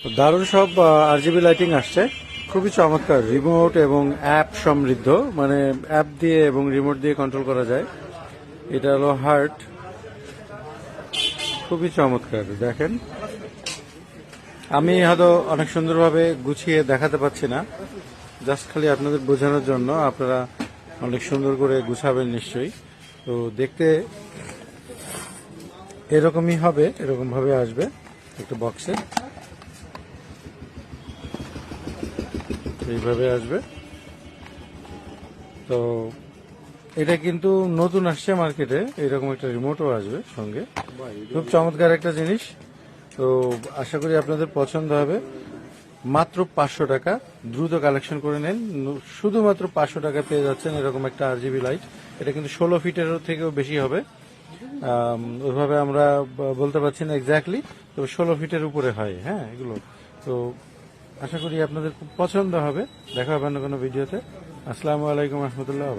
তো দারুণ সব আরজিবি লাইটিং আসছে, খুবই চমৎকার, রিমোট এবং অ্যাপ সমৃদ্ধ, মানে অ্যাপ দিয়ে এবং রিমোট দিয়ে কন্ট্রোল করা যায়। এটা হলো হার্ট, খুবই চমৎকার। দেখেন, আমি হয়তো অনেক সুন্দরভাবে গুছিয়ে দেখাতে পারছি না, জাস্ট খালি আপনাদের বোঝানোর জন্য। আপনারা অনেক সুন্দর করে গুছাবেন নিশ্চয়ই। তো দেখতে এরকমই হবে, এরকম ভাবে আসবে একটা বক্সে, এইভাবে আসবে। তো এটা কিন্তু নতুন আসছে মার্কেটে, এরকম একটা রিমোটও আসবে সঙ্গে। খুব চমৎকার একটা জিনিস। তো আশা করি আপনাদের পছন্দ হবে। মাত্র 500 টাকা, দ্রুত কালেকশন করে নেন। শুধুমাত্র 500 টাকা পেয়ে যাচ্ছেন এরকম একটা আরজিবি লাইট। এটা কিন্তু 16 ফিটের থেকেও বেশি হবে। ওইভাবে আমরা বলতে পারছি না এক্স্যাক্টলি, তবে 16 ফিটের উপরে হয়, হ্যাঁ এগুলো। তো আশা করি আপনাদের খুব পছন্দ হবে। দেখা হবে অন্য কোনো ভিডিওতে। আসসালামু আলাইকুম রহমতুল্লাহ।